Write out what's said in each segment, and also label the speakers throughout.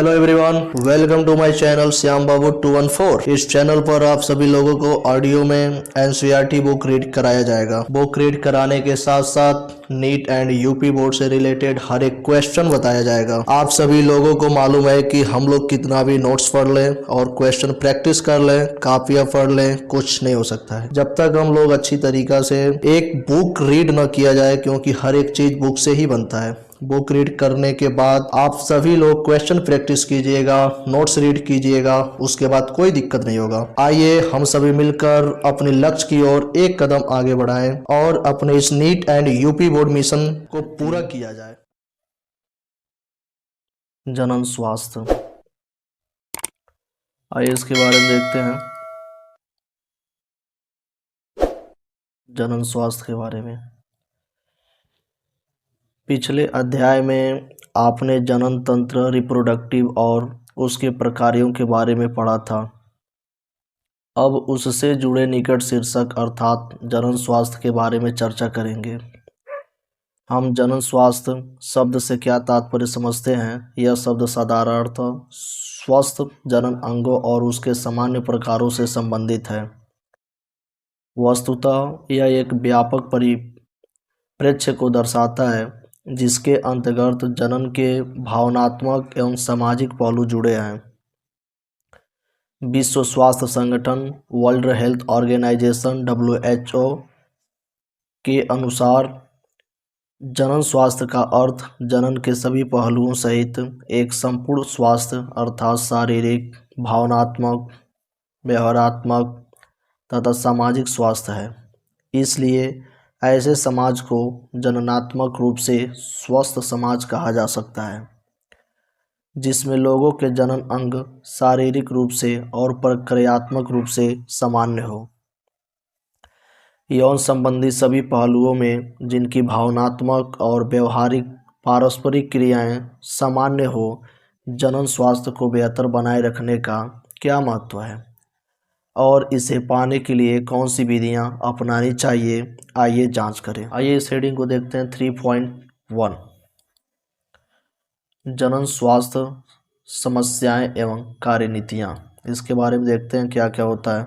Speaker 1: Hello everyone, welcome to my channel Shyam Babu 214। इस channel पर आप सभी लोगों को ऑडियो में एनसीईआरटी बुक रीड कराया जाएगा। बुक रीड कराने के साथ साथ नीट एंड यूपी बोर्ड से रिलेटेड हर एक क्वेश्चन बताया जाएगा। आप सभी लोगों को मालूम है कि हम लोग कितना भी नोट्स पढ़ लें और क्वेश्चन प्रैक्टिस कर लें, कापियां पढ़ लें, कुछ नहीं हो सकता है जब तक हम लोग अच्छी तरीका से एक बुक रीड न किया जाए, क्योंकि हर एक चीज बुक से ही बनता है। बुक रीड करने के बाद आप सभी लोग क्वेश्चन प्रैक्टिस कीजिएगा, नोट्स रीड कीजिएगा, उसके बाद कोई दिक्कत नहीं होगा। आइए हम सभी मिलकर अपने लक्ष्य की ओर एक कदम आगे बढ़ाएं और अपने इस neat and UP board mission को पूरा किया जाए। जनन स्वास्थ्य, आइए इसके बारे में देखते हैं। जनन स्वास्थ्य के बारे में पिछले अध्याय में आपने जनन तंत्र, रिप्रोडक्टिव और उसके प्रकारों के बारे में पढ़ा था। अब उससे जुड़े निकट शीर्षक अर्थात जनन स्वास्थ्य के बारे में चर्चा करेंगे। हम जनन स्वास्थ्य शब्द से क्या तात्पर्य समझते हैं। यह शब्द साधारण अर्थ स्वस्थ जनन अंगों और उसके सामान्य प्रकारों से संबंधित है। वस्तुतः यह एक व्यापक परिप्रेक्ष्य को दर्शाता है जिसके अंतर्गत जनन के भावनात्मक एवं सामाजिक पहलू जुड़े हैं। विश्व स्वास्थ्य संगठन वर्ल्ड हेल्थ ऑर्गेनाइजेशन WHO के अनुसार जनन स्वास्थ्य का अर्थ जनन के सभी पहलुओं सहित एक संपूर्ण स्वास्थ्य अर्थात शारीरिक, भावनात्मक, व्यवहारात्मक तथा सामाजिक स्वास्थ्य है। इसलिए ऐसे समाज को जननात्मक रूप से स्वस्थ समाज कहा जा सकता है जिसमें लोगों के जनन अंग शारीरिक रूप से और प्रक्रियात्मक रूप से सामान्य हो। यौन संबंधी सभी पहलुओं में जिनकी भावनात्मक और व्यवहारिक पारस्परिक क्रियाएं सामान्य हो, जनन स्वास्थ्य को बेहतर बनाए रखने का क्या महत्व है और इसे पाने के लिए कौन सी विधियां अपनानी चाहिए, आइए जांच करें। आइए इस हेडिंग को देखते हैं। 3.1 जनन स्वास्थ्य समस्याएं एवं कार्यनीतियां। इसके बारे में देखते हैं क्या क्या होता है।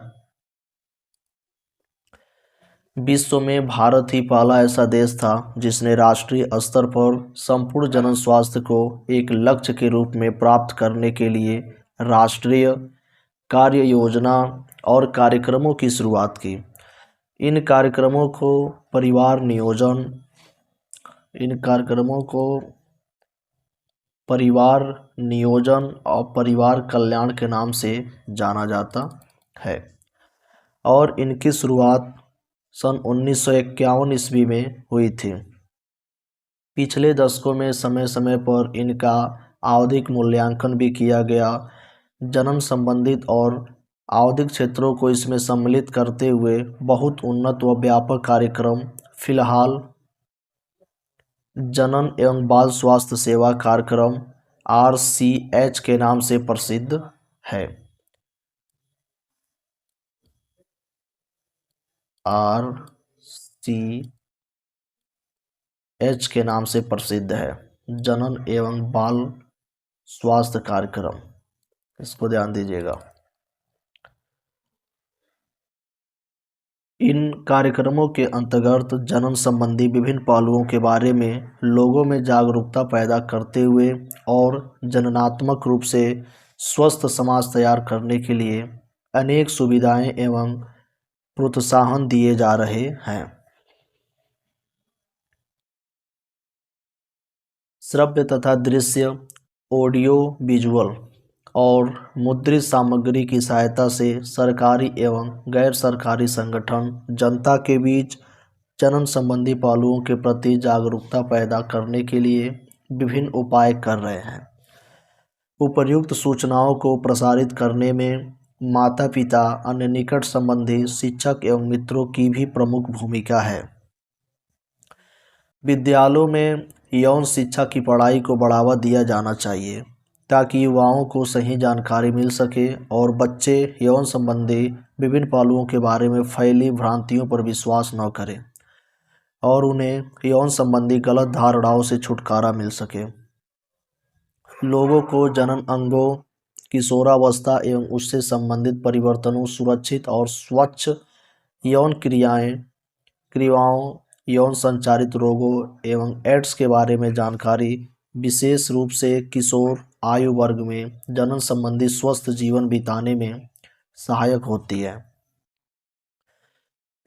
Speaker 1: विश्व में भारत ही पहला ऐसा देश था जिसने राष्ट्रीय स्तर पर संपूर्ण जनन स्वास्थ्य को एक लक्ष्य के रूप में प्राप्त करने के लिए राष्ट्रीय कार्य योजना और कार्यक्रमों की शुरुआत की। इन कार्यक्रमों को परिवार नियोजन और परिवार कल्याण के नाम से जाना जाता है और इनकी शुरुआत सन 1951 ईस्वी में हुई थी। पिछले दशकों में समय समय पर इनका आवधिक मूल्यांकन भी किया गया। जनन संबंधित और आवधिक क्षेत्रों को इसमें सम्मिलित करते हुए बहुत उन्नत व व्यापक कार्यक्रम फिलहाल जनन एवं बाल स्वास्थ्य सेवा कार्यक्रम RCH के नाम से प्रसिद्ध है। RCH के नाम से प्रसिद्ध है जनन एवं बाल स्वास्थ्य कार्यक्रम, इसको ध्यान दीजिएगा। इन कार्यक्रमों के अंतर्गत जनन संबंधी विभिन्न पहलुओं के बारे में लोगों में जागरूकता पैदा करते हुए और जननात्मक रूप से स्वस्थ समाज तैयार करने के लिए अनेक सुविधाएं एवं प्रोत्साहन दिए जा रहे हैं। श्रव्य तथा दृश्य, ऑडियो विजुअल और मुद्रित सामग्री की सहायता से सरकारी एवं गैर सरकारी संगठन जनता के बीच जनन संबंधी पहलुओं के प्रति जागरूकता पैदा करने के लिए विभिन्न उपाय कर रहे हैं। उपर्युक्त सूचनाओं को प्रसारित करने में माता पिता, अन्य निकट संबंधी, शिक्षक एवं मित्रों की भी प्रमुख भूमिका है। विद्यालयों में यौन शिक्षा की पढ़ाई को बढ़ावा दिया जाना चाहिए ताकि युवाओं को सही जानकारी मिल सके और बच्चे यौन संबंधी विभिन्न पहलुओं के बारे में फैली भ्रांतियों पर विश्वास न करें और उन्हें यौन संबंधी गलत धारणाओं से छुटकारा मिल सके। लोगों को जनन अंगों, किशोरावस्था एवं उससे संबंधित परिवर्तनों, सुरक्षित और स्वच्छ यौन क्रियाओं, यौन संचारित रोगों एवं एड्स के बारे में जानकारी, विशेष रूप से किशोर आयु वर्ग में जनन संबंधी स्वस्थ जीवन बिताने में सहायक होती है।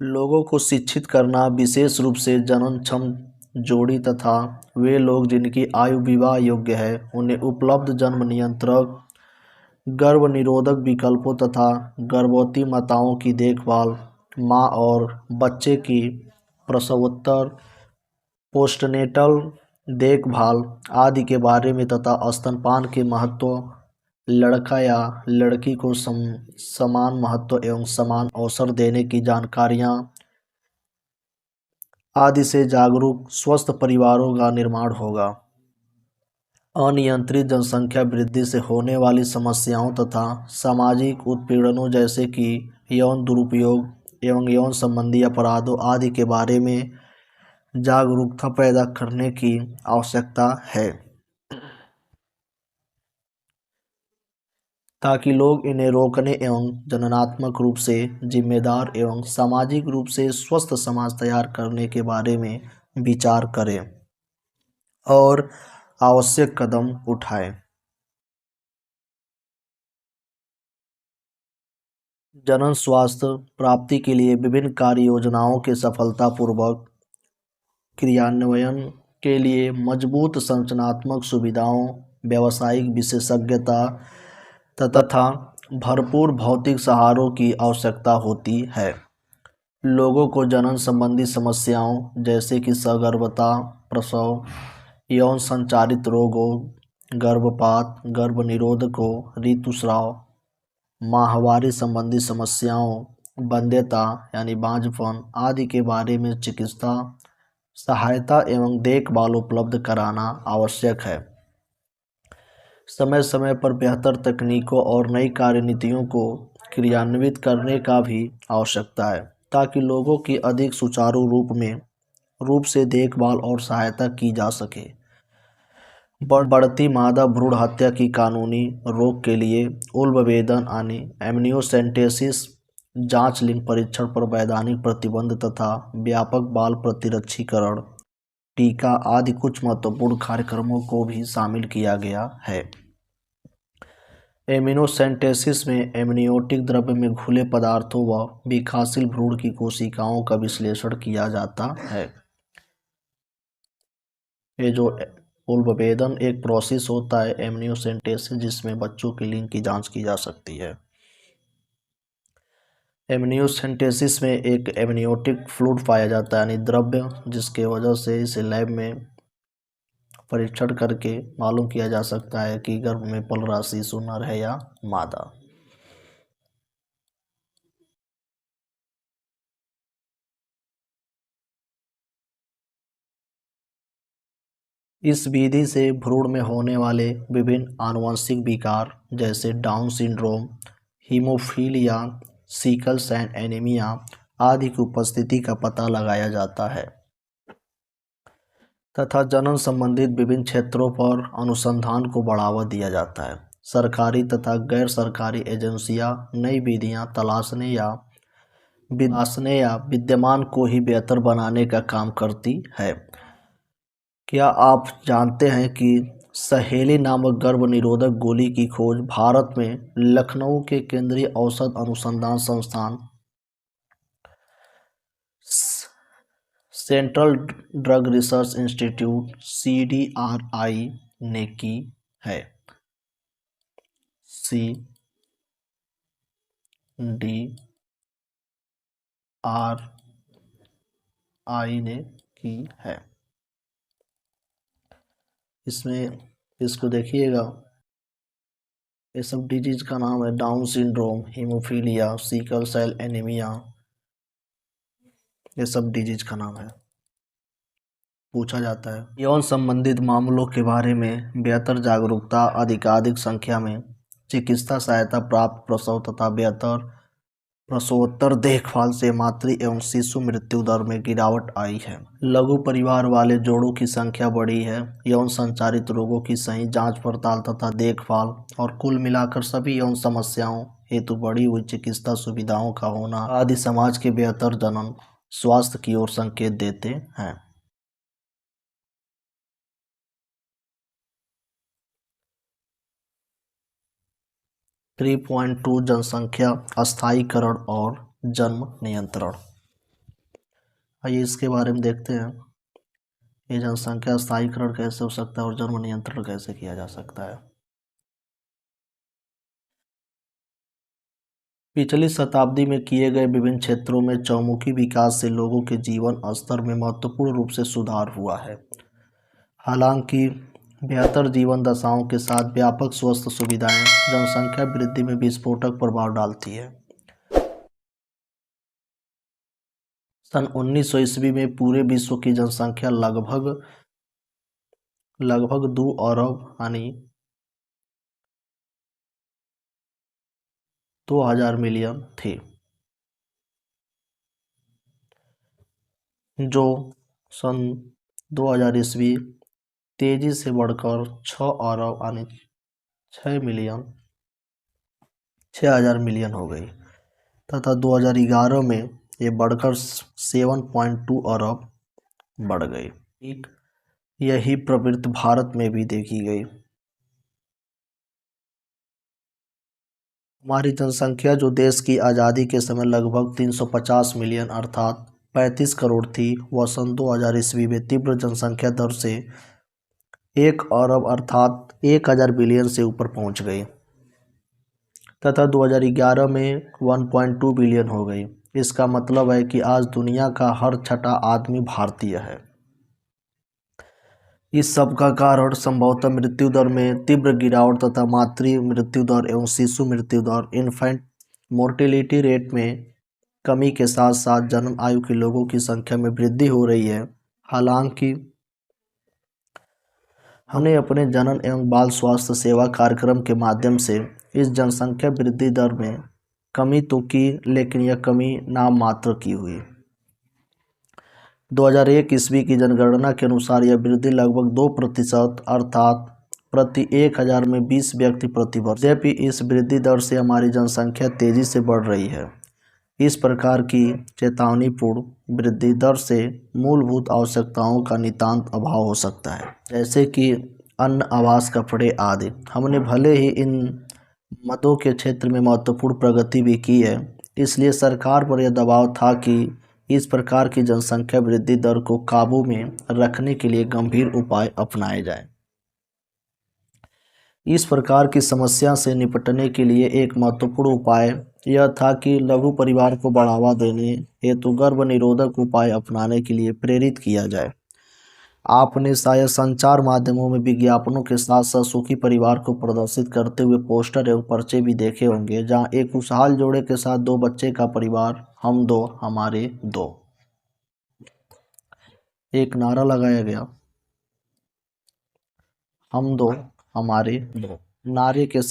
Speaker 1: लोगों को शिक्षित करना, विशेष रूप से जननक्षम जोड़ी तथा वे लोग जिनकी आयु विवाह योग्य है, उन्हें उपलब्ध जन्म नियंत्रक, गर्भ निरोधक विकल्पों तथा गर्भवती माताओं की देखभाल, मां और बच्चे की प्रसवोत्तर पोस्टनेटल देखभाल आदि के बारे में तथा स्तनपान के महत्व, लड़का या लड़की को समान महत्व एवं समान अवसर देने की जानकारियाँ आदि से जागरूक स्वस्थ परिवारों का निर्माण होगा। अनियंत्रित जनसंख्या वृद्धि से होने वाली समस्याओं तथा सामाजिक उत्पीड़नों जैसे कि यौन दुरुपयोग एवं यौन संबंधी अपराधों आदि के बारे में जागरूकता पैदा करने की आवश्यकता है, ताकि लोग इन्हें रोकने एवं जननात्मक रूप से जिम्मेदार एवं सामाजिक रूप से स्वस्थ समाज तैयार करने के बारे में विचार करें और आवश्यक कदम उठाएं। जनन स्वास्थ्य प्राप्ति के लिए विभिन्न कार्य योजनाओं के सफलतापूर्वक क्रियान्वयन के लिए मजबूत संरचनात्मक सुविधाओं, व्यावसायिक विशेषज्ञता तथा भरपूर भौतिक सहारों की आवश्यकता होती है। लोगों को जनन संबंधी समस्याओं जैसे कि सगर्भता, प्रसव, यौन संचारित रोगों, गर्भपात, गर्भ निरोधकों, ऋतुस्राव, माहवारी संबंधी समस्याओं, वंध्यता यानी बांझपन आदि के बारे में चिकित्सा सहायता एवं देखभाल उपलब्ध कराना आवश्यक है। समय समय पर बेहतर तकनीकों और नई कार्यनीतियों को क्रियान्वित करने का भी आवश्यकता है, ताकि लोगों की अधिक सुचारू रूप से देखभाल और सहायता की जा सके। बढ़ती मादा भ्रूण हत्या की कानूनी रोक के लिए उल्बवेदन यानी एमनियोसेंटेसिस, जांच लिंग परीक्षण पर वैधानिक प्रतिबंध तथा व्यापक बाल प्रतिरक्षीकरण, टीका आदि कुछ महत्वपूर्ण कार्यक्रमों को भी शामिल किया गया है। एमनियोसेंटेसिस में एमनियोटिक द्रव्य में घुले पदार्थों व विकासशील भ्रूण की कोशिकाओं का विश्लेषण किया जाता है। ये जो उल्बवेदन एक प्रोसेस होता है एमनियोसेंटेसिस, जिसमें बच्चों के लिंग की जांच की जा सकती है। एमनियोसेंटेसिस में एक एमनियोटिक फ्लूइड पाया जाता है यानी द्रव्य, जिसके वजह से इसे लैब में परीक्षण करके मालूम किया जा सकता है कि गर्भ में पल रहा शिशु नर है या मादा। इस विधि से भ्रूण में होने वाले विभिन्न आनुवंशिक विकार जैसे Down syndrome, haemophilia, sickle cell anaemia आदि की उपस्थिति का पता लगाया जाता है तथा जनन संबंधित विभिन्न क्षेत्रों पर अनुसंधान को बढ़ावा दिया जाता है। सरकारी तथा गैर सरकारी एजेंसियां नई विधियां तलाशने या विद्यमान को ही बेहतर बनाने का काम करती है। क्या आप जानते हैं कि सहेली नामक गर्भ निरोधक गोली की खोज भारत में लखनऊ के केंद्रीय औषध अनुसंधान संस्थान central drug research institute CDRI ने की है। CDRI ने की है। इसमें इसको देखिएगा, ये सब डिजीज का नाम है Down syndrome, haemophilia, sickle cell anaemia, ये सब डिजीज का नाम है, पूछा जाता है। यौन संबंधित मामलों के बारे में बेहतर जागरूकता, अधिकाधिक संख्या में चिकित्सा सहायता प्राप्त, प्रसव तथा बेहतर प्रसवोत्तर देखभाल से मातृ एवं शिशु मृत्यु दर में गिरावट आई है। लघु परिवार वाले जोड़ों की संख्या बढ़ी है। यौन संचारित रोगों की सही जांच पड़ताल तथा देखभाल और कुल मिलाकर सभी यौन समस्याओं हेतु बढ़ी हुई चिकित्सा सुविधाओं का होना आदि समाज के बेहतर जनन स्वास्थ्य की ओर संकेत देते हैं। 3.2 जनसंख्या अस्थायीकरण और जन्म नियंत्रण। आइए इसके बारे में देखते हैं। ये जनसंख्या अस्थायीकरण कैसे हो सकता है और जन्म नियंत्रण कैसे किया जा सकता है। पिछली शताब्दी में किए गए विभिन्न क्षेत्रों में चौमुखी विकास से लोगों के जीवन स्तर में महत्वपूर्ण रूप से सुधार हुआ है। हालांकि बेहतर जीवन दशाओं के साथ व्यापक स्वास्थ्य सुविधाएं जनसंख्या वृद्धि में विस्फोटक प्रभाव डालती है। सन 1900 ईस्वी में पूरे विश्व की जनसंख्या लगभग 2 अरब यानी 2000 मिलियन थी, जो सन 2000 ईस्वी तेजी से बढ़कर 6 अरब यानी 6,000 मिलियन हो गई तथा 2011 में ये बढ़कर 7.2 अरब बढ़ गई। ठीक यही प्रवृत्ति भारत में भी देखी गई। हमारी जनसंख्या जो देश की आज़ादी के समय लगभग 350 मिलियन अर्थात 35 करोड़ थी, वह सन 2000 ईस्वी में तीव्र जनसंख्या दर से 1 अरब अर्थात 1000 बिलियन से ऊपर पहुंच गई तथा 2011 में 1.2 बिलियन हो गई। इसका मतलब है कि आज दुनिया का हर छठा आदमी भारतीय है। इस सब का कारण संभवतः मृत्यु दर में तीव्र गिरावट तथा मातृ मृत्यु दर एवं शिशु मृत्यु दर इन्फेंट मोर्टेलिटी रेट में कमी के साथ साथ जन्म आयु के लोगों की संख्या में वृद्धि हो रही है। हालांकि हमने अपने जनन एवं बाल स्वास्थ्य सेवा कार्यक्रम के माध्यम से इस जनसंख्या वृद्धि दर में कमी तो की, लेकिन यह कमी नाम मात्र की हुई। 2001 ईस्वी की जनगणना के अनुसार यह वृद्धि लगभग 2% अर्थात प्रति 1000 में 20 व्यक्ति प्रति वर्ष। यद्यपि इस वृद्धि दर से हमारी जनसंख्या तेजी से बढ़ रही है। इस प्रकार की चेतावनीपूर्ण वृद्धि दर से मूलभूत आवश्यकताओं का नितांत अभाव हो सकता है, जैसे कि अन्न, आवास, कपड़े आदि। हमने भले ही इन मदों के क्षेत्र में महत्वपूर्ण प्रगति भी की है, इसलिए सरकार पर यह दबाव था कि इस प्रकार की जनसंख्या वृद्धि दर को काबू में रखने के लिए गंभीर उपाय अपनाए जाएं। इस प्रकार की समस्या से निपटने के लिए एक महत्वपूर्ण उपाय यह था कि लघु परिवार को बढ़ावा देने हेतु गर्भ निरोधक उपाय अपनाने के लिए प्रेरित किया जाए। आपने शायद संचार माध्यमों में विज्ञापनों के साथ साथ सुखी परिवार को प्रदर्शित करते हुए पोस्टर एवं पर्चे भी देखे होंगे, जहां एक खुशहाल जोड़े के साथ 2 बच्चे का परिवार, हम 2 हमारे 2, एक नारा लगाया गया, हम 2 हमारे 2। नारे के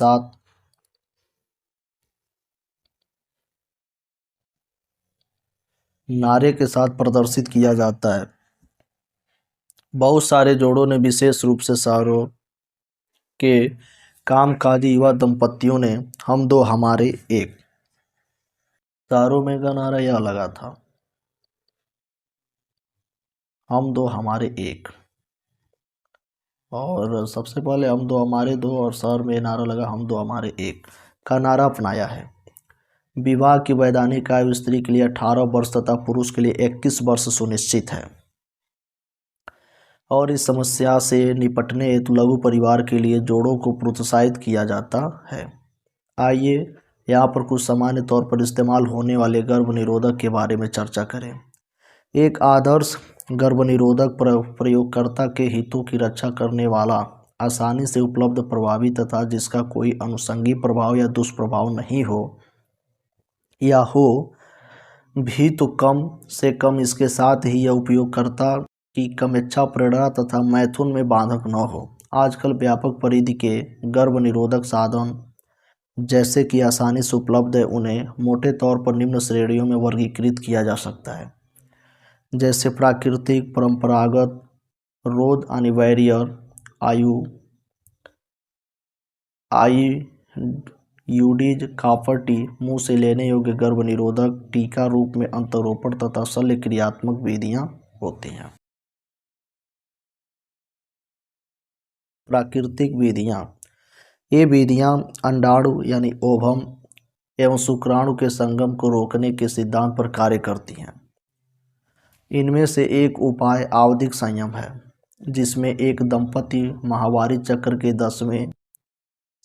Speaker 1: साथ प्रदर्शित किया जाता है। बहुत सारे जोड़ों ने, विशेष रूप से शहरों के कामकाजी युवा दंपतियों ने हम 2 हमारे 1। शहरों में का नारा यह लगा था, हम 2 हमारे 1। और सबसे पहले हम 2 हमारे 2 और शहर में नारा लगा हम 2 हमारे 1 का नारा अपनाया है। विवाह की वैधानिक आयु स्त्री के लिए 18 वर्ष तथा पुरुष के लिए 21 वर्ष सुनिश्चित है। और इस समस्या से निपटने हेतु लघु परिवार के लिए जोड़ों को प्रोत्साहित किया जाता है। आइए यहाँ पर कुछ सामान्य तौर पर इस्तेमाल होने वाले गर्भ निरोधक के बारे में चर्चा करें। एक आदर्श गर्भ निरोधक प्रयोगकर्ता के हितों की रक्षा करने वाला, आसानी से उपलब्ध, प्रभावी तथा जिसका कोई अनुषंगी प्रभाव या दुष्प्रभाव नहीं हो या हो भी तो कम से कम इसके साथ ही यह उपयोगकर्ता की कामेच्छा, प्रेरणा तथा मैथुन में बाधक न हो। आजकल व्यापक परिधि के गर्भ निरोधक साधन जैसे कि आसानी से उपलब्ध है, उन्हें मोटे तौर पर निम्न श्रेणियों में वर्गीकृत किया जा सकता है। जैसे प्राकृतिक, परंपरागत, रोध अनिवार्य, आयु आईयूडीज, कॉपर टी, मुंह से लेने योग्य गर्भ निरोधक, टीका रूप में अंतरोपण तथा शल्य क्रियात्मक विधियां होती हैं। प्राकृतिक विधियां, ये विधियां अंडाणु यानी ओवम एवं शुक्राणु के संगम को रोकने के सिद्धांत पर कार्य करती हैं। इनमें से एक उपाय आवधिक संयम है, जिसमें एक दंपति माहवारी चक्र के 10वें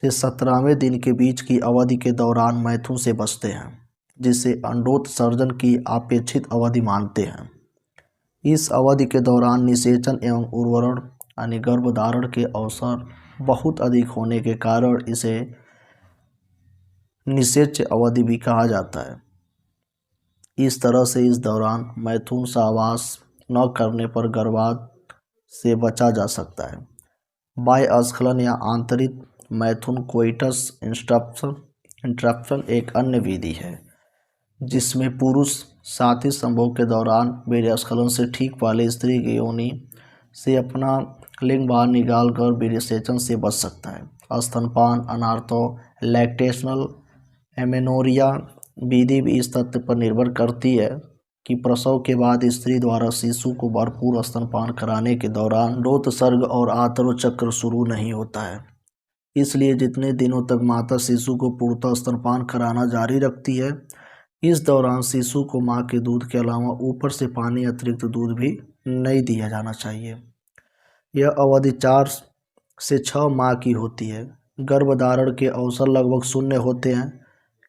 Speaker 1: से 17वें दिन के बीच की अवधि के दौरान मैथुन से बचते हैं, जिसे अंडोत्सर्जन की अपेक्षित अवधि मानते हैं। इस अवधि के दौरान निषेचन एवं उर्वरण यानी गर्भधारण के अवसर बहुत अधिक होने के कारण इसे निषेच्य अवधि भी कहा जाता है। इस तरह से इस दौरान मैथुन सहवास न करने पर गर्भाशय से बचा जा सकता है। बाह्य स्खलन या आंतरिक मैथुन कोइटस इंटरप्शन एक अन्य विधि है, जिसमें पुरुष साथी संभोग के दौरान वीर्यस्खलन से ठीक पहले स्त्री की योनि से अपना लिंग बाहर निकाल कर वीर्यसेचन से बच सकता है। स्तनपान, अनार्थो, लैक्टेशनल एमेनोरिया विधि भी इस तथ्य पर निर्भर करती है कि प्रसव के बाद स्त्री द्वारा शिशु को भरपूर स्तनपान कराने के दौरान अंडोत्सर्ग और आतरो चक्र शुरू नहीं होता है। इसलिए जितने दिनों तक माता शिशु को पूर्णतः स्तनपान कराना जारी रखती है, इस दौरान शिशु को मां के दूध के अलावा ऊपर से पानी अतिरिक्त दूध भी नहीं दिया जाना चाहिए। यह अवधि 4 से 6 माह की होती है। गर्भधारण के अवसर लगभग शून्य होते हैं।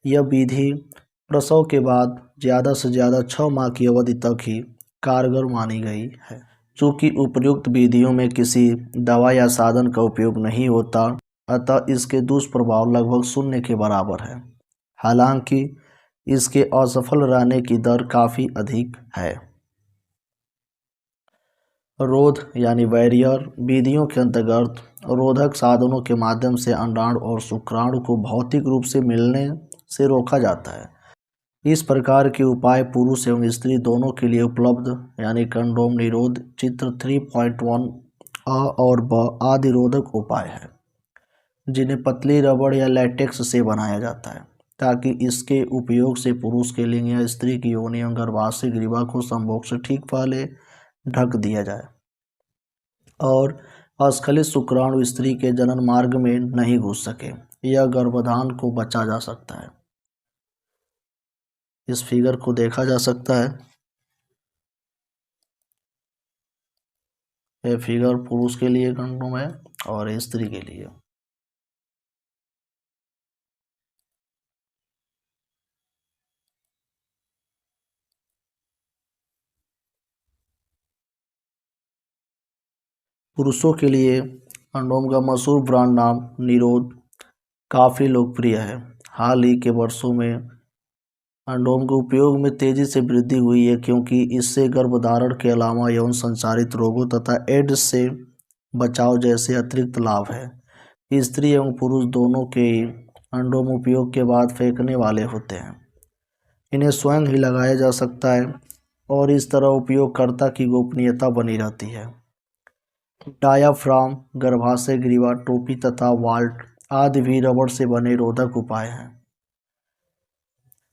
Speaker 1: यह विधि प्रसव के बाद ज़्यादा से ज़्यादा 6 माह की अवधि तक ही कारगर मानी गई है। चूँकि उपर्युक्त विधियों में किसी दवा या साधन का उपयोग नहीं होता, अतः इसके दुष्प्रभाव लगभग शून्य के बराबर है। हालांकि इसके असफल रहने की दर काफ़ी अधिक है। रोध यानी बैरियर विधियों के अंतर्गत रोधक साधनों के माध्यम से अंडाणु और शुक्राणु को भौतिक रूप से मिलने से रोका जाता है। इस प्रकार के उपाय पुरुष एवं स्त्री दोनों के लिए उपलब्ध यानी कंडोम निरोध चित्र 3.1 अ और ब आदि रोधक उपाय है, जिन्हें पतली रबड़ या लैटेक्स से बनाया जाता है, ताकि इसके उपयोग से पुरुष के लिंग या स्त्री की योनि एवं गर्भाशय ग्रीवा को संभोग से ठीक पहले ढक दिया जाए और अस्खलित शुक्राणु स्त्री के जनन मार्ग में नहीं घुस सके। यह गर्भाधान को बचा जा सकता है। इस फिगर को देखा जा सकता है। यह फिगर पुरुष के लिए कंडोम है और स्त्री के लिए। पुरुषों के लिए कंडोम का मशहूर ब्रांड नाम निरोध काफ़ी लोकप्रिय है। हाल ही के वर्षों में कंडोम के उपयोग में तेज़ी से वृद्धि हुई है, क्योंकि इससे गर्भधारण के अलावा यौन संचारित रोगों तथा एड्स से बचाव जैसे अतिरिक्त लाभ है। स्त्री एवं पुरुष दोनों के कंडोम उपयोग के बाद फेंकने वाले होते हैं। इन्हें स्वयं ही लगाया जा सकता है और इस तरह उपयोगकर्ता की गोपनीयता बनी रहती है। डायाफ्राम, गर्भाशय ग्रीवा, टोपी तथा वाल्ट आदि भी रबड़ से बने रोधक उपाय हैं,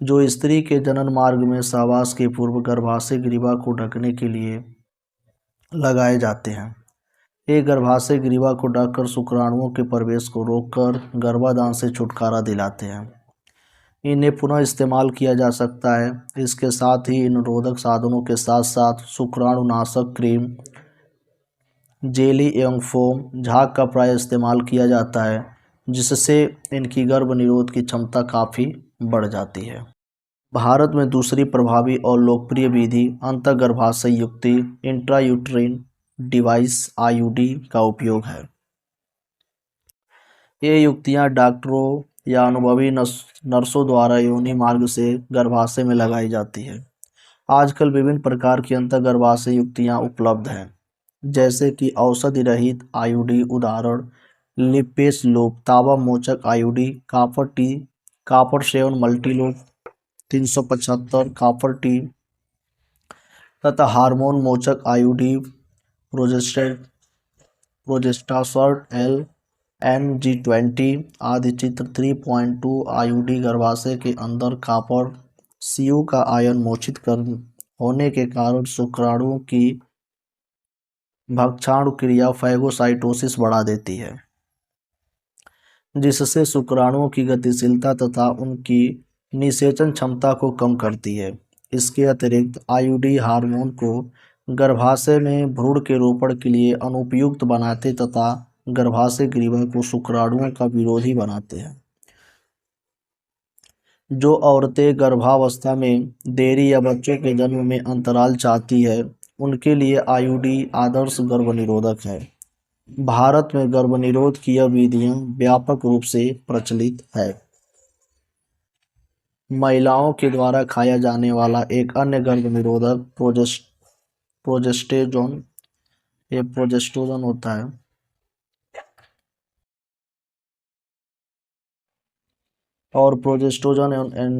Speaker 1: जो स्त्री के जनन मार्ग में सहवास के पूर्व गर्भाशय ग्रीवा को ढकने के लिए लगाए जाते हैं। ये गर्भाशय ग्रीवा को ढककर शुक्राणुओं के प्रवेश को रोककर गर्भाधान से छुटकारा दिलाते हैं। इन्हें पुनः इस्तेमाल किया जा सकता है। इसके साथ ही इन रोधक साधनों के साथ साथ शुक्राणुनाशक क्रीम, जेली एवं फोम, झाग का प्राय इस्तेमाल किया जाता है, जिससे इनकी गर्भ निरोध की क्षमता काफ़ी बढ़ जाती है। भारत में दूसरी प्रभावी और लोकप्रिय विधि अंतःगर्भाशय युक्ति इंट्रायूट्रिन डिवाइस आईयूडी का उपयोग है। ये युक्तियां डॉक्टरों या अनुभवी नर्सों द्वारा योनि मार्ग से गर्भाशय में लगाई जाती है। आजकल विभिन्न प्रकार की अंतःगर्भाशय युक्तियां उपलब्ध हैं, जैसे कि औषधि रहित आईयूडी, उदाहरण लिपेस लोप, तांबा मोचक IUD, copper T, copper 7 multiload 375, copper T तथा हार्मोन मोचक आईओडी प्रोजेस्टासर्ट एल NG20 आदि। चित्र 3.2 आईओडी गर्भाशय के अंदर कॉपर Cu का आयन मोचित कर होने के कारण शुक्राणुओं की भक्षाणु क्रिया फैगोसाइटोसिस बढ़ा देती है, जिससे शुक्राणुओं की गतिशीलता तथा उनकी निषेचन क्षमता को कम करती है। इसके अतिरिक्त आईओडी हार्मोन को गर्भाशय में भ्रूण के रोपण के लिए अनुपयुक्त बनाते तथा गर्भाशय ग्रीवा को शुक्राणुओं का विरोधी बनाते हैं। जो औरतें गर्भावस्था में देरी या बच्चों के जन्म में अंतराल चाहती है, उनके लिए आईओडी आदर्श गर्भनिरोधक है। भारत में गर्भनिरोध की यह विधियां व्यापक रूप से प्रचलित है। महिलाओं के द्वारा खाया जाने वाला एक अन्य गर्भनिरोधक प्रोजेस्टेरोन होता है। और प्रोजेस्टेरोन एवं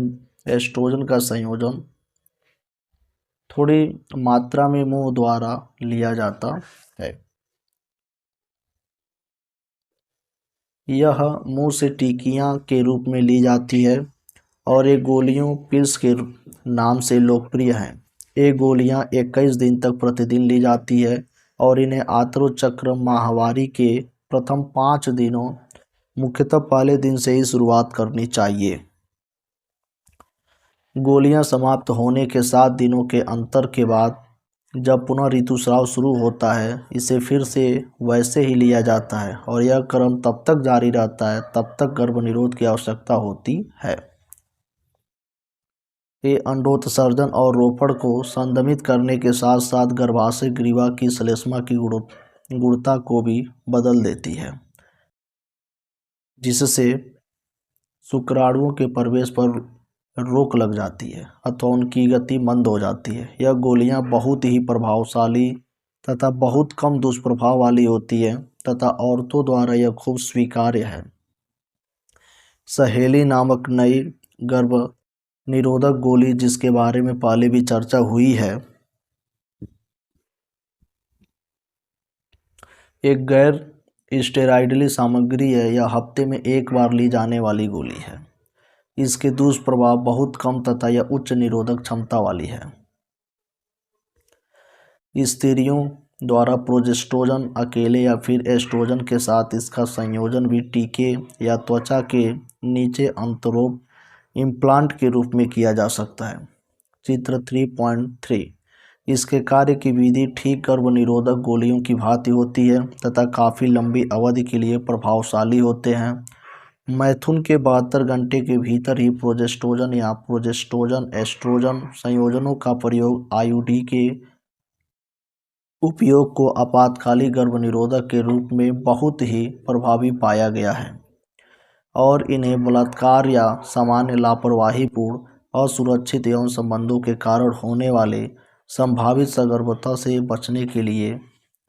Speaker 1: एस्ट्रोजन का संयोजन थोड़ी मात्रा में मुंह द्वारा लिया जाता है। यह मुंह से टिकियां के रूप में ली जाती है और ये गोलियों पिल्स के नाम से लोकप्रिय हैं। ये गोलियां 21 दिन तक प्रतिदिन ली जाती है और इन्हें आत्रोचक्र माहवारी के प्रथम 5 दिनों, मुख्यतः पहले दिन से ही शुरुआत करनी चाहिए। गोलियां समाप्त होने के 7 दिनों के अंतर के बाद जब पुनः ऋतुस्राव शुरू होता है, इसे फिर से वैसे ही लिया जाता है और यह क्रम तब तक जारी रहता है तब तक गर्भनिरोध की आवश्यकता होती है। ये अंडोत्सर्जन और रोपण को संदमित करने के साथ साथ गर्भाशय ग्रीवा की श्लेष्मा की गुणता को भी बदल देती है, जिससे शुक्राणुओं के प्रवेश पर रोक लग जाती है अथवा उनकी गति मंद हो जाती है। यह गोलियां बहुत ही प्रभावशाली तथा बहुत कम दुष्प्रभाव वाली होती है तथा औरतों द्वारा यह खूब स्वीकार्य है। सहेली नामक नई गर्भ निरोधक गोली, जिसके बारे में पहले भी चर्चा हुई है, एक गैर स्टेरॉइडली सामग्री है। यह हफ्ते में एक बार ली जाने वाली गोली है। इसके दुष्प्रभाव बहुत कम तथा यह उच्च निरोधक क्षमता वाली है। स्त्रियों द्वारा प्रोजेस्टेरोन अकेले या फिर एस्ट्रोजन के साथ इसका संयोजन भी टीके या त्वचा के नीचे अंतरोप इम्प्लांट के रूप में किया जा सकता है। चित्र 3.3 इसके कार्य की विधि ठीक गर्भनिरोधक गोलियों की भांति होती है तथा काफ़ी लंबी अवधि के लिए प्रभावशाली होते हैं। मैथुन के 72 घंटे के भीतर ही प्रोजेस्टेरोन या प्रोजेस्टेरोन एस्ट्रोजन संयोजनों का प्रयोग आईओडी के उपयोग को आपातकालीन गर्भनिरोधक के रूप में बहुत ही प्रभावी पाया गया है और इन्हें बलात्कार या सामान्य लापरवाहीपूर्ण असुरक्षित यौन संबंधों के कारण होने वाले संभावित सगर्भता से बचने के लिए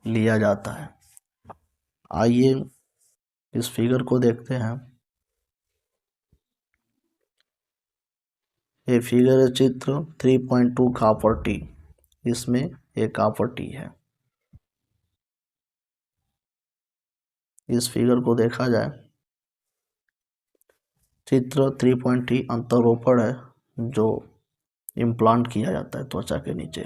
Speaker 1: लिया जाता है। आइए इस फिगर को देखते हैं। ये फिगर है चित्र 3.2 कॉपर टी। इसमें एक कॉपर टी है। इस फिगर को देखा जाए, चित्र 3.3 अंतरोपण है जो इम्प्लांट किया जाता है त्वचा के नीचे।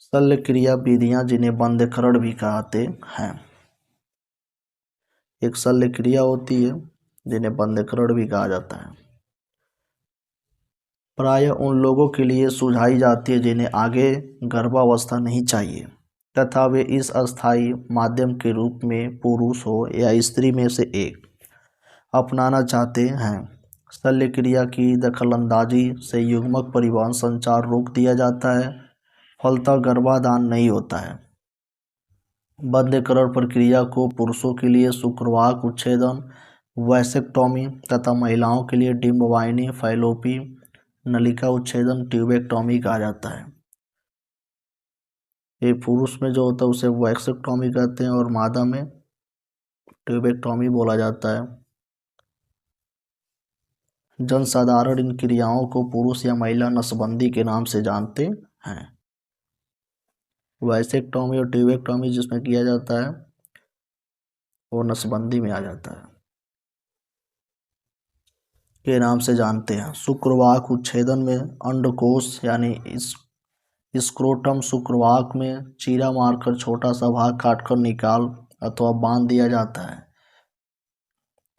Speaker 1: शल्य क्रिया विधियां जिन्हें बंध्यकरण भी कहते हैं। एक शल्य क्रिया होती है जिन्हें बंध्यकरण भी कहा जाता है। प्रायः उन लोगों के लिए सुझाई जाती है जिन्हें आगे गर्भावस्था नहीं चाहिए तथा वे इस अस्थायी माध्यम के रूप में पुरुष हो या स्त्री में से एक अपनाना चाहते हैं। शल्य क्रिया की दखलंदाजी से युग्मक परिवहन संचार रोक दिया जाता है, फलतः गर्भाधान नहीं होता है। बंध्यकरण प्रक्रिया को पुरुषों के लिए शुक्रवाहक उच्छेदन वैसेक्टोमी तथा महिलाओं के लिए डिम्बवाहिनी फैलोपी नलिका उच्छेदन ट्यूबेक्टोमी कहा जाता है। ये पुरुष में जो होता है उसे वैसेक्टोमी कहते हैं और मादा में ट्यूबेक्टोमी बोला जाता है। जनसाधारण इन क्रियाओं को पुरुष या महिला नसबंदी के नाम से जानते हैं। वैसेक्टोमी और ट्यूबेक्टोमी जिसमें किया जाता है वो नसबंदी में आ जाता है के नाम से जानते हैं। शुक्रवाक उच्छेदन में अंडकोश यानी स्क्रोटम शुक्रवाक में चीरा मारकर छोटा सा भाग काटकर निकाल अथवा बांध दिया जाता है।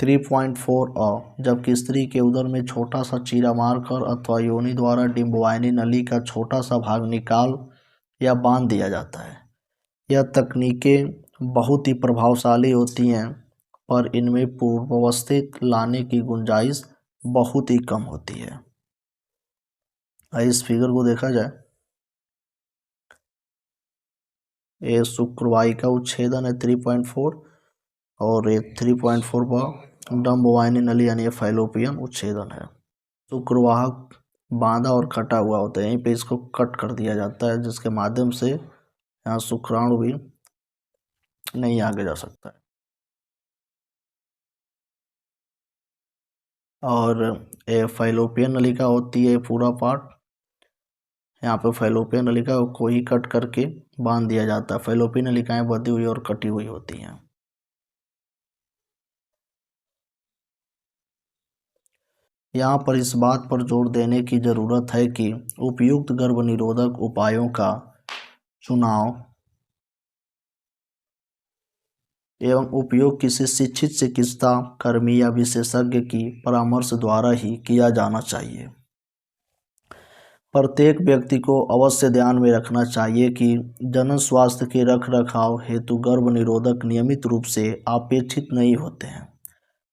Speaker 1: 3.4 जबकि स्त्री के उदर में छोटा सा चीरा मारकर अथवा योनि द्वारा डिंबवाहिनी नली का छोटा सा भाग निकाल या बांध दिया जाता है। यह तकनीकें बहुत ही प्रभावशाली होती हैं पर इनमें पूर्वावस्थित लाने की गुंजाइश बहुत ही कम होती है। इस फिगर को देखा जाए, ये शुक्रवाहिका उच्छेदन है 3.4 और ये 3.4 पर डिंबवाहिनी नली यानी फैलोपियन उच्छेदन है। शुक्रवाहक बांधा और कटा हुआ होता है, यहीं पे इसको कट कर दिया जाता है जिसके माध्यम से यहाँ शुक्राणु भी नहीं आगे जा सकता है। और ये फैलोपियन नलिका होती है पूरा पार्ट, यहाँ पे फैलोपियन नलिका को ही कट करके बांध दिया जाता है। फैलोपियन नलिकाएं बंधी हुई और कटी हुई होती हैं। यहाँ पर इस बात पर जोर देने की ज़रूरत है कि उपयुक्त गर्भनिरोधक उपायों का चुनाव एवं उपयोग किसी शिक्षित चिकित्सा कर्मी या विशेषज्ञ की परामर्श द्वारा ही किया जाना चाहिए। प्रत्येक व्यक्ति को अवश्य ध्यान में रखना चाहिए कि जनन स्वास्थ्य के रखरखाव हेतु गर्भनिरोधक नियमित रूप से अपेक्षित नहीं होते हैं।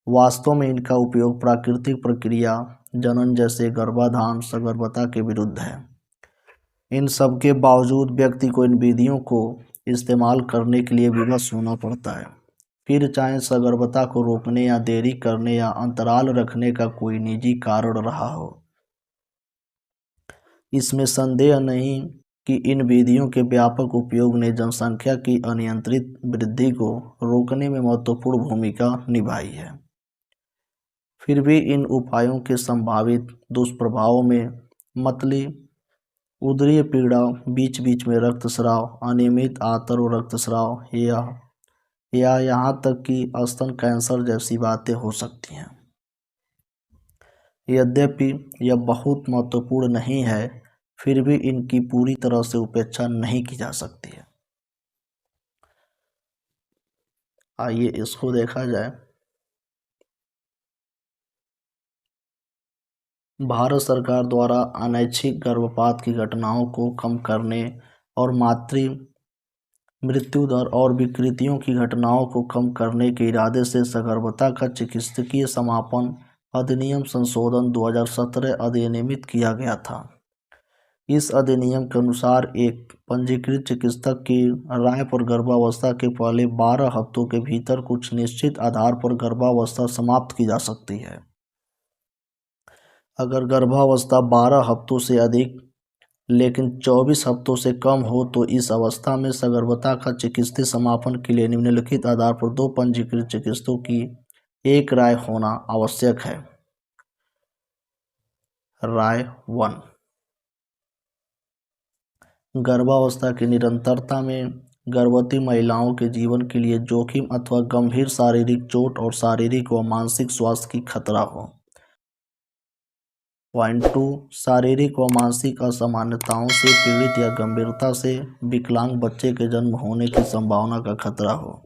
Speaker 1: वास्तव में इनका उपयोग प्राकृतिक प्रक्रिया जनन जैसे गर्भाधान सगर्भता के विरुद्ध है। इन सब के बावजूद व्यक्ति को इन विधियों को इस्तेमाल करने के लिए विवश होना पड़ता है, फिर चाहे सगर्भता को रोकने या देरी करने या अंतराल रखने का कोई निजी कारण रहा हो। इसमें संदेह नहीं कि इन विधियों के व्यापक उपयोग ने जनसंख्या की अनियंत्रित वृद्धि को रोकने में महत्वपूर्ण भूमिका निभाई है। फिर भी इन उपायों के संभावित दुष्प्रभावों में मतली, उदरीय पीड़ा, बीच बीच में रक्तस्राव, अनियमित आंतर और रक्तस्राव या यहाँ तक कि स्तन कैंसर जैसी बातें हो सकती हैं। यद्यपि यह बहुत महत्वपूर्ण नहीं है, फिर भी इनकी पूरी तरह से उपेक्षा नहीं की जा सकती है। आइए इसको देखा जाए। भारत सरकार द्वारा अनैच्छिक गर्भपात की घटनाओं को कम करने और मातृ मृत्यु दर और विकृतियों की घटनाओं को कम करने के इरादे से सगर्भता का चिकित्सकीय समापन अधिनियम संशोधन 2017 अधिनियमित किया गया था। इस अधिनियम के अनुसार एक पंजीकृत चिकित्सक की राय पर गर्भावस्था के पहले 12 हफ्तों के भीतर कुछ निश्चित आधार पर गर्भावस्था समाप्त की जा सकती है। अगर गर्भावस्था 12 हफ्तों से अधिक लेकिन 24 हफ्तों से कम हो तो इस अवस्था में सगर्भता का चिकित्सीय समापन के लिए निम्नलिखित आधार पर 2 पंजीकृत चिकित्सकों की एक राय होना आवश्यक है। राय 1, गर्भावस्था की निरंतरता में गर्भवती महिलाओं के जीवन के लिए जोखिम अथवा गंभीर शारीरिक चोट और शारीरिक व मानसिक स्वास्थ्य की खतरा हो। पॉइंट 2, शारीरिक व मानसिक असामान्यताओं से पीड़ित या गंभीरता से विकलांग बच्चे के जन्म होने की संभावना का खतरा हो।